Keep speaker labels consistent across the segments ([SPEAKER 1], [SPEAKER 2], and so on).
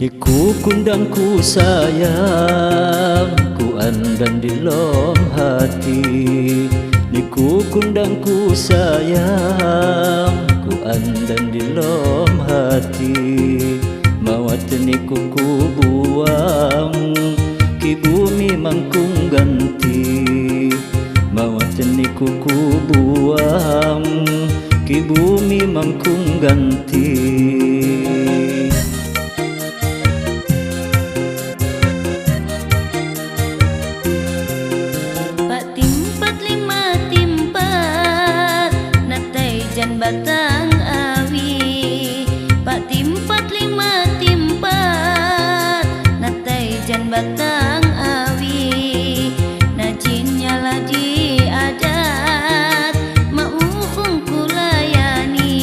[SPEAKER 1] Ku kundang ku sayang, ku andan di lom hati. Ku kundang ku sayang, ku andan di lom hati. Mawat niku ku buang, ki bumi mangkung ganti. Mawat niku ku buang, ki bumi mangkung ganti.
[SPEAKER 2] Batang awi, pak timpat lima timpat, natai jan batang awi, najin nyala di adat, mauhung kulayani,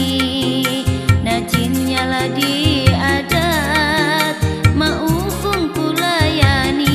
[SPEAKER 2] najin nyala di adat, mauhung kulayani.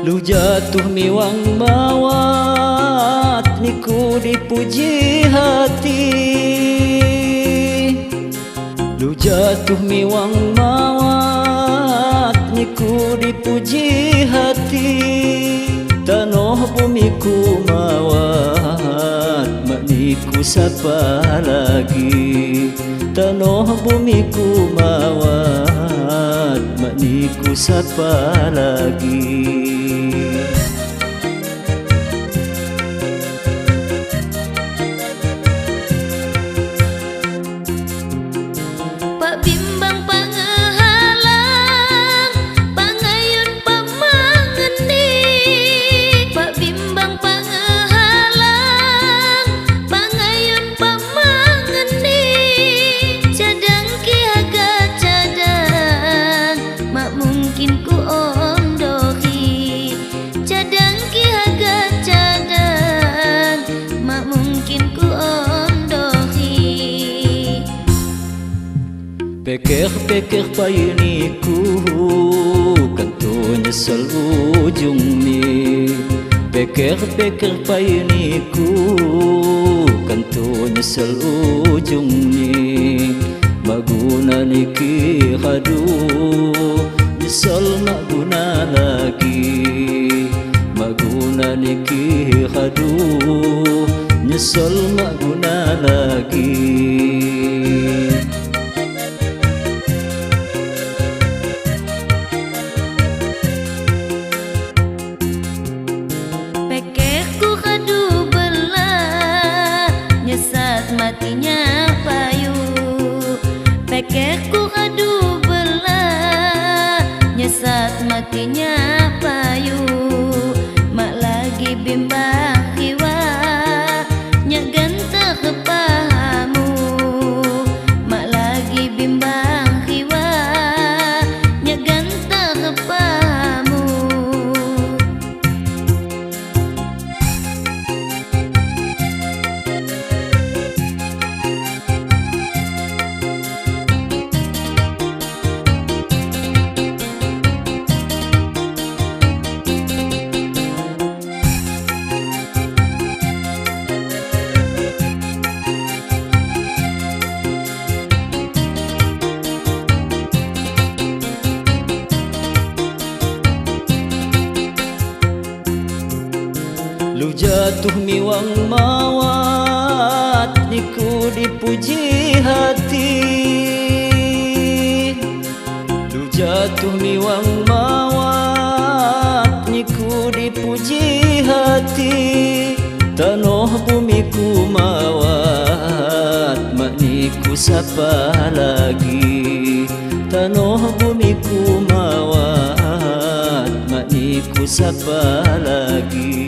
[SPEAKER 1] Lu jatuh miwang mawat, niku dipuji hati. Lu jatuh miwang mawat, niku dipuji hati. Tanah bumiku mawat, mak niku sapa lagi. Tanah bumiku mawat, mak niku sapa lagi. Peker-peker payuniku, kanto nyesel ujung ni. Peker-peker payuniku, kanto nyesel ujung ni. Maguna niki hadu, nyesel mak guna lagi. Maguna niki hadu, nyesel mak guna lagi.
[SPEAKER 2] Matinya payu, pekerku adu belah, nyesat matinya payu, mak lagi bimbang hiwa, nyak gantah kepahamu, mak lagi bimbang hiwa, nyak gantah kepahamu.
[SPEAKER 1] Lu jatuh miwang mawat, niku dipuji hati. Lu jatuh miwang mawat, niku dipuji hati. Tanah bumiku mawat, mak niku sapa lagi. Tanah bumiku mawat, mak niku sapa lagi.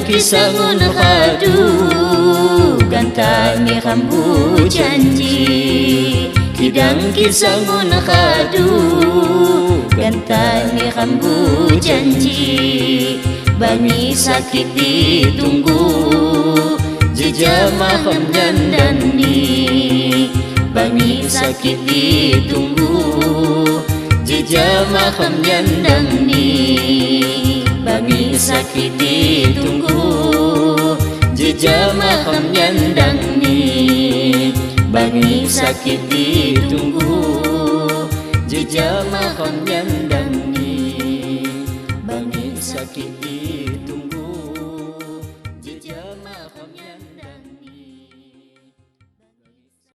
[SPEAKER 1] kisah ngun khadu gantani kambu janji Kidang kisah ngun khadu gantani kambu janji Bani sakit ditunggu Jejama kamnyandani Bani sakit ditunggu Jejama kamnyandani Bani sakit ditunggu Jejama kamnyandani Bani sakit ditunggu Jejama kamnyandani Bani sakit ditunggu